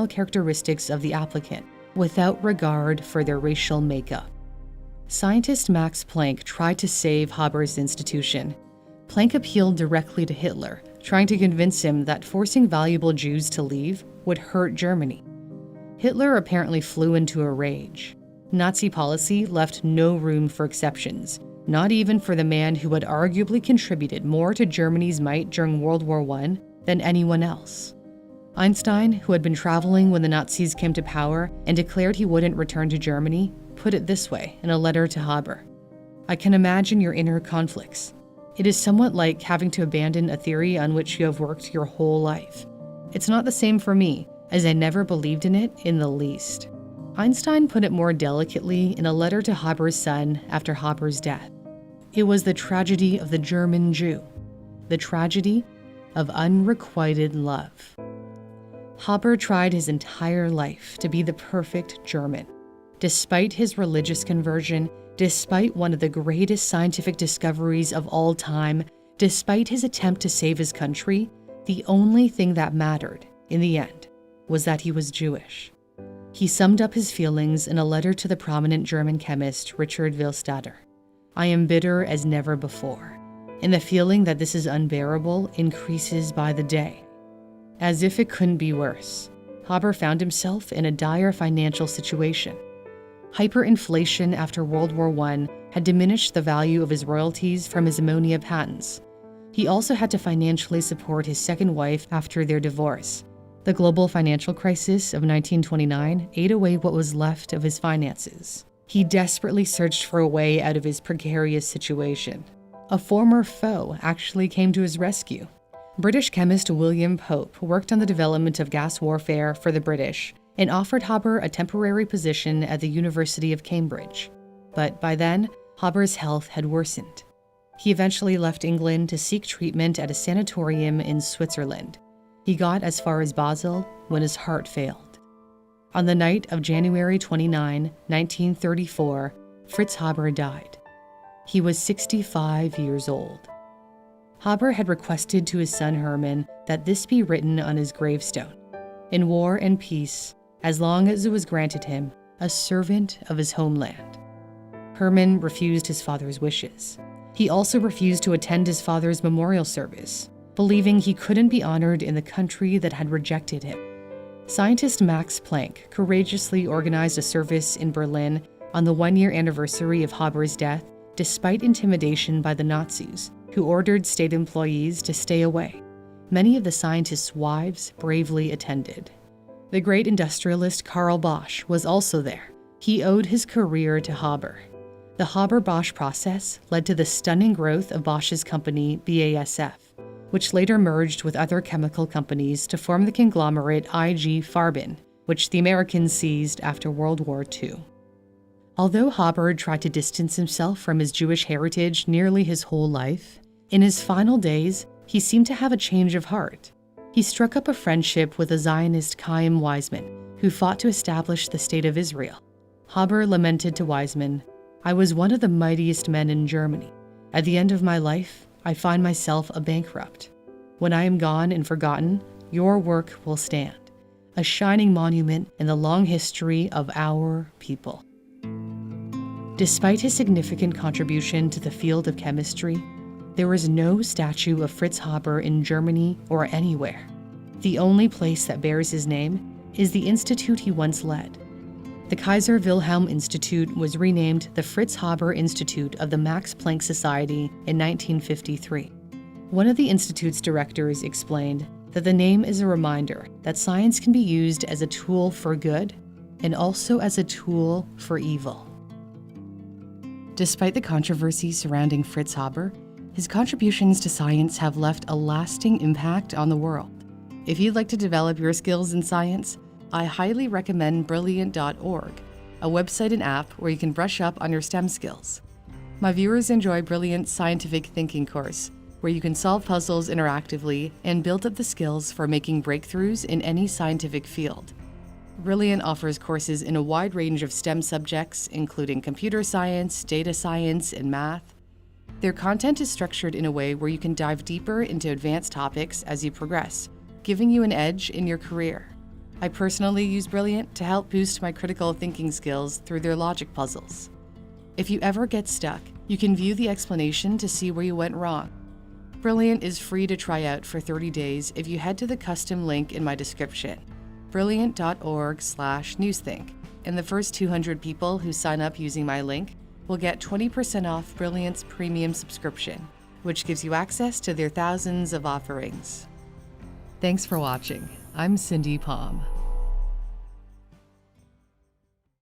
characteristics of the applicant, without regard for their racial makeup. Scientist Max Planck tried to save Haber's institution. Planck appealed directly to Hitler, trying to convince him that forcing valuable Jews to leave would hurt Germany. Hitler apparently flew into a rage. Nazi policy left no room for exceptions, not even for the man who had arguably contributed more to Germany's might during World War I than anyone else. Einstein, who had been traveling when the Nazis came to power and declared he wouldn't return to Germany, put it this way in a letter to Haber: "I can imagine your inner conflicts. It is somewhat like having to abandon a theory on which you have worked your whole life. It's not the same for me, as I never believed in it in the least." Einstein put it more delicately in a letter to Haber's son after Haber's death. It was the tragedy of the German Jew, the tragedy of unrequited love. Haber tried his entire life to be the perfect German. Despite his religious conversion, despite one of the greatest scientific discoveries of all time, despite his attempt to save his country, the only thing that mattered, in the end, was that he was Jewish. He summed up his feelings in a letter to the prominent German chemist Richard Willstatter. "I am bitter as never before, and the feeling that this is unbearable increases by the day." As if it couldn't be worse, Haber found himself in a dire financial situation. Hyperinflation after World War I had diminished the value of his royalties from his ammonia patents. He also had to financially support his second wife after their divorce. The global financial crisis of 1929 ate away what was left of his finances. He desperately searched for a way out of his precarious situation. A former foe actually came to his rescue. British chemist William Pope worked on the development of gas warfare for the British and offered Haber a temporary position at the University of Cambridge. But by then, Haber's health had worsened. He eventually left England to seek treatment at a sanatorium in Switzerland. He got as far as Basel when his heart failed. On the night of January 29, 1934, Fritz Haber died. He was 65 years old. Haber had requested to his son Hermann that this be written on his gravestone: "In war and peace, as long as it was granted him, a servant of his homeland." Hermann refused his father's wishes. He also refused to attend his father's memorial service, believing he couldn't be honored in the country that had rejected him. Scientist Max Planck courageously organized a service in Berlin on the one-year anniversary of Haber's death, despite intimidation by the Nazis, who ordered state employees to stay away. Many of the scientist's wives bravely attended. The great industrialist Karl Bosch was also there. He owed his career to Haber. The Haber-Bosch process led to the stunning growth of Bosch's company BASF, which later merged with other chemical companies to form the conglomerate IG Farben, which the Americans seized after World War II. Although Haber tried to distance himself from his Jewish heritage nearly his whole life, in his final days, he seemed to have a change of heart. He struck up a friendship with the Zionist Chaim Weizmann, who fought to establish the State of Israel. Haber lamented to Weizmann, "I was one of the mightiest men in Germany. At the end of my life, I find myself a bankrupt. When I am gone and forgotten, your work will stand, a shining monument in the long history of our people." Despite his significant contribution to the field of chemistry, there is no statue of Fritz Haber in Germany or anywhere. The only place that bears his name is the institute he once led. The Kaiser Wilhelm Institute was renamed the Fritz Haber Institute of the Max Planck Society in 1953. One of the institute's directors explained that the name is a reminder that science can be used as a tool for good and also as a tool for evil. Despite the controversy surrounding Fritz Haber, his contributions to science have left a lasting impact on the world. If you'd like to develop your skills in science, I highly recommend Brilliant.org, a website and app where you can brush up on your STEM skills. My viewers enjoy Brilliant's scientific thinking course, where you can solve puzzles interactively and build up the skills for making breakthroughs in any scientific field. Brilliant offers courses in a wide range of STEM subjects, including computer science, data science, and math. Their content is structured in a way where you can dive deeper into advanced topics as you progress, giving you an edge in your career. I personally use Brilliant to help boost my critical thinking skills through their logic puzzles. If you ever get stuck, you can view the explanation to see where you went wrong. Brilliant is free to try out for 30 days if you head to the custom link in my description, brilliant.org/newsthink, and the first 200 people who sign up using my link will get 20% off Brilliant's premium subscription, which gives you access to their thousands of offerings. Thanks for watching. I'm Cindy Palm.